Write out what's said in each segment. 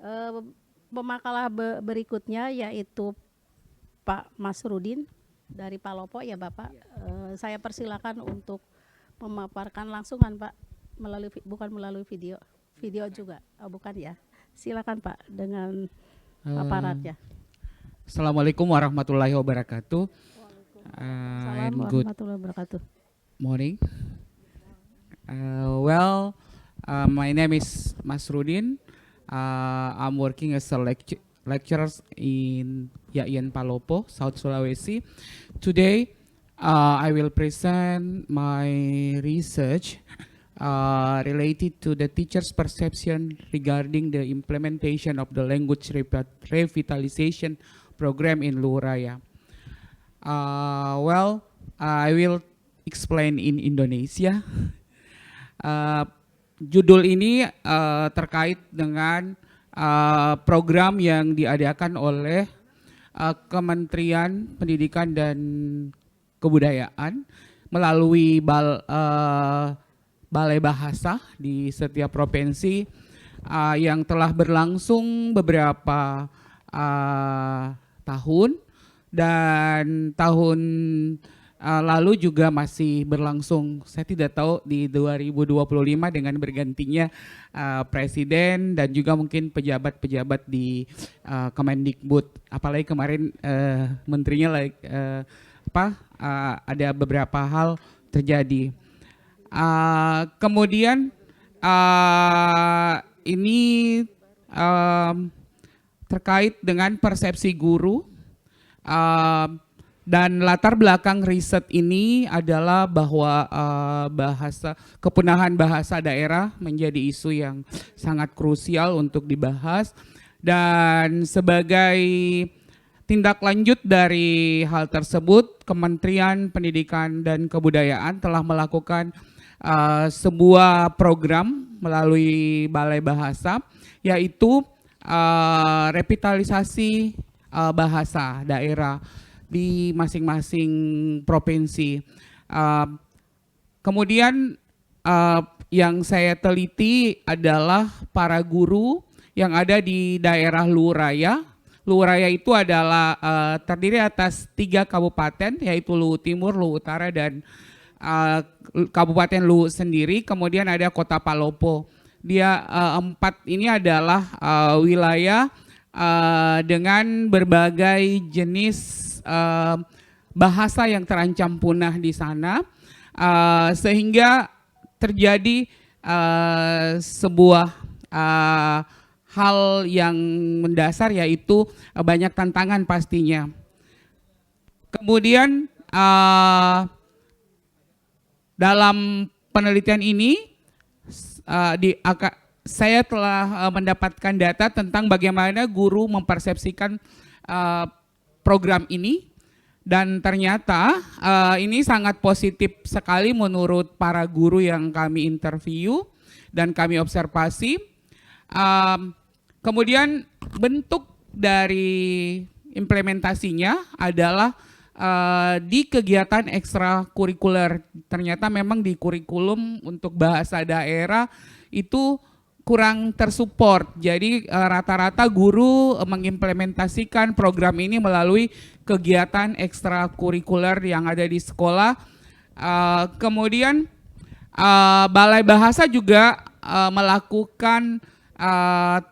Eh, Pemakalah berikutnya yaitu Pak Masrudin dari Palopo ya Bapak. Saya persilakan untuk memaparkan langsungan Pak, bukan melalui video, video juga, oh, bukan ya. Silakan Pak dengan Uh, aparatnya. Assalamualaikum warahmatullahi wabarakatuh, Waalaikumsalam and good warahmatullahi wabarakatuh. morning. My name is Masrudin. I'm working as a lecturer in Yayan Palopo, South Sulawesi. Today, I will present my research related to the teacher's perception regarding the implementation of the language revitalization program in Luraya. I will explain in Indonesia. Judul ini terkait dengan program yang diadakan oleh Kementerian Pendidikan dan Kebudayaan melalui Balai Bahasa di setiap provinsi yang telah berlangsung beberapa tahun, dan tahun lalu juga masih berlangsung. Saya tidak tahu di 2025 dengan bergantinya presiden dan juga mungkin pejabat-pejabat di Kemendikbud. Apalagi kemarin menterinya ada beberapa hal terjadi. Kemudian ini terkait dengan persepsi guru. Dan latar belakang riset ini adalah bahwa kepunahan bahasa daerah menjadi isu yang sangat krusial untuk dibahas, dan sebagai tindak lanjut dari hal tersebut, Kementerian Pendidikan dan Kebudayaan telah melakukan sebuah program melalui Balai Bahasa, yaitu revitalisasi bahasa daerah di masing-masing provinsi. Kemudian yang saya teliti adalah para guru yang ada di daerah Luraya. Luraya itu adalah terdiri atas 3 kabupaten, yaitu Luwu Timur, Luwu Utara, dan Kabupaten Luwu sendiri. Kemudian ada Kota Palopo. Dia 4 ini adalah wilayah dengan berbagai jenis bahasa yang terancam punah di sana, sehingga terjadi sebuah hal yang mendasar, yaitu banyak tantangan pastinya. Kemudian dalam penelitian ini saya telah mendapatkan data tentang bagaimana guru mempersepsikan program ini, dan ternyata ini sangat positif sekali menurut para guru yang kami interview dan kami observasi. Kemudian bentuk dari implementasinya adalah di kegiatan ekstrakurikuler. Ternyata memang di kurikulum untuk bahasa daerah itu kurang tersupport. Jadi rata-rata guru mengimplementasikan program ini melalui kegiatan ekstrakurikuler yang ada di sekolah. Kemudian Balai Bahasa juga melakukan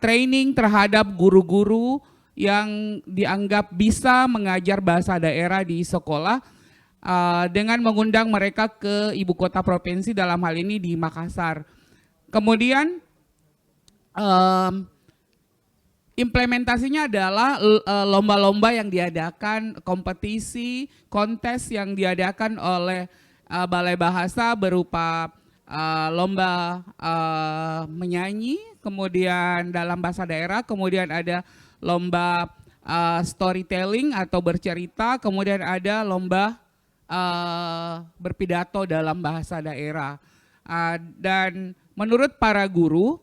training terhadap guru-guru yang dianggap bisa mengajar bahasa daerah di sekolah, dengan mengundang mereka ke ibu kota provinsi, dalam hal ini di Makassar. Kemudian implementasinya adalah lomba-lomba yang diadakan, kompetisi, kontes yang diadakan oleh Balai Bahasa berupa lomba menyanyi, kemudian dalam bahasa daerah, kemudian ada lomba storytelling atau bercerita, kemudian ada lomba berpidato dalam bahasa daerah. Dan menurut para guru,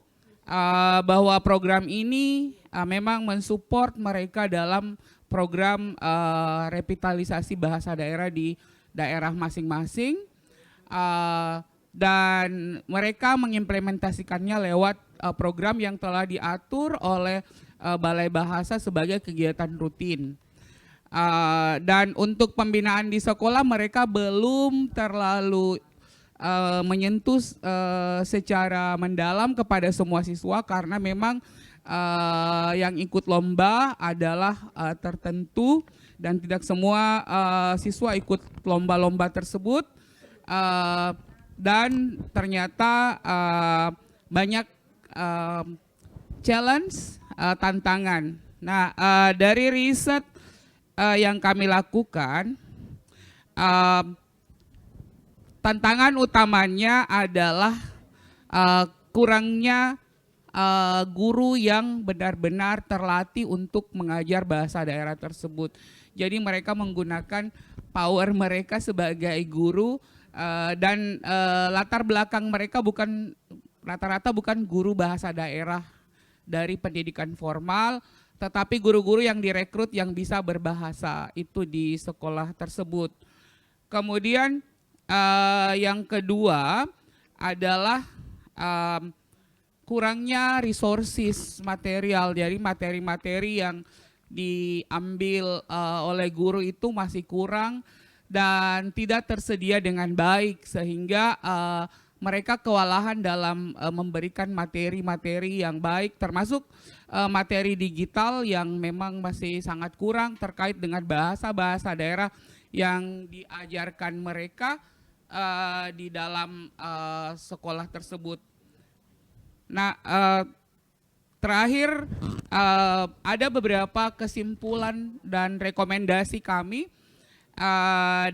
bahwa program ini memang mensupport mereka dalam program revitalisasi bahasa daerah di daerah masing-masing, dan mereka mengimplementasikannya lewat program yang telah diatur oleh Balai Bahasa sebagai kegiatan rutin. Dan untuk pembinaan di sekolah mereka belum terlalu menyentuh secara mendalam kepada semua siswa karena memang yang ikut lomba adalah tertentu dan tidak semua siswa ikut lomba-lomba tersebut. Dan ternyata banyak challenge, tantangan. Nah, dari riset yang kami lakukan, tantangan utamanya adalah kurangnya guru yang benar-benar terlatih untuk mengajar bahasa daerah tersebut. Jadi mereka menggunakan power mereka sebagai guru dan latar belakang mereka rata-rata bukan guru bahasa daerah dari pendidikan formal, tetapi guru-guru yang direkrut yang bisa berbahasa itu di sekolah tersebut. Kemudian yang kedua adalah kurangnya resources material, dari materi-materi yang diambil oleh guru itu masih kurang dan tidak tersedia dengan baik sehingga mereka kewalahan dalam memberikan materi-materi yang baik, termasuk materi digital yang memang masih sangat kurang terkait dengan bahasa-bahasa daerah yang diajarkan mereka di dalam sekolah tersebut. Nah, terakhir ada beberapa kesimpulan dan rekomendasi kami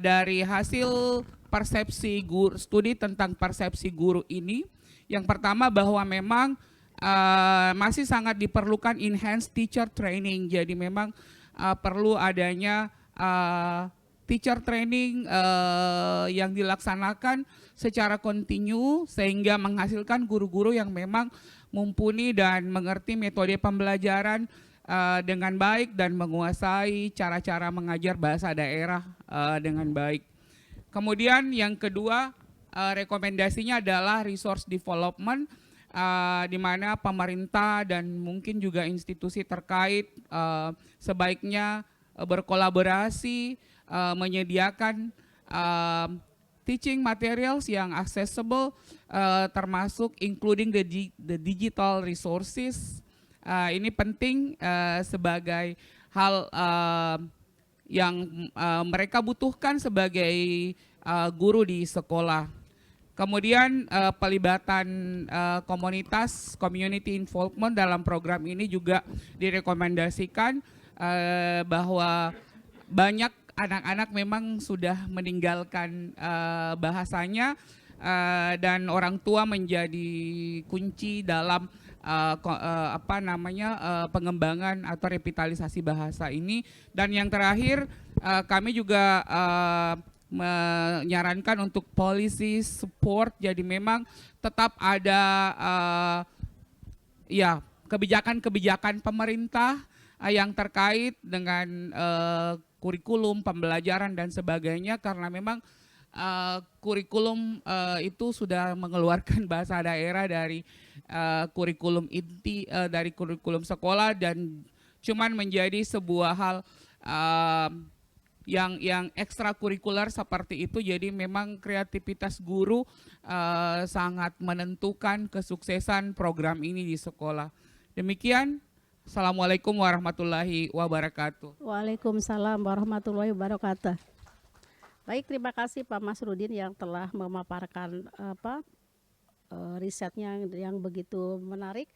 dari hasil persepsi guru, studi tentang persepsi guru ini. Yang pertama bahwa memang masih sangat diperlukan enhanced teacher training. Jadi memang perlu adanya teacher training yang dilaksanakan secara kontinu sehingga menghasilkan guru-guru yang memang mumpuni dan mengerti metode pembelajaran dengan baik dan menguasai cara-cara mengajar bahasa daerah dengan baik. Kemudian yang kedua rekomendasinya adalah resource development, di mana pemerintah dan mungkin juga institusi terkait sebaiknya berkolaborasi menyediakan teaching materials yang accessible, termasuk including the digital resources. Ini penting sebagai hal yang mereka butuhkan sebagai guru di sekolah. Kemudian pelibatan komunitas, community involvement dalam program ini juga direkomendasikan bahwa banyak anak-anak memang sudah meninggalkan bahasanya dan orang tua menjadi kunci dalam pengembangan atau revitalisasi bahasa ini. Dan yang terakhir kami juga menyarankan untuk policy support, jadi memang tetap ada kebijakan-kebijakan pemerintah yang terkait dengan kurikulum, pembelajaran dan sebagainya, karena memang kurikulum itu sudah mengeluarkan bahasa daerah dari kurikulum inti, dari kurikulum sekolah dan cuman menjadi sebuah hal yang ekstrakurikuler seperti itu. Jadi memang kreativitas guru sangat menentukan kesuksesan program ini di sekolah. Demikian. Assalamualaikum warahmatullahi wabarakatuh. Waalaikumsalam warahmatullahi wabarakatuh. Baik, terima kasih Pak Masrudin yang telah memaparkan risetnya yang begitu menarik.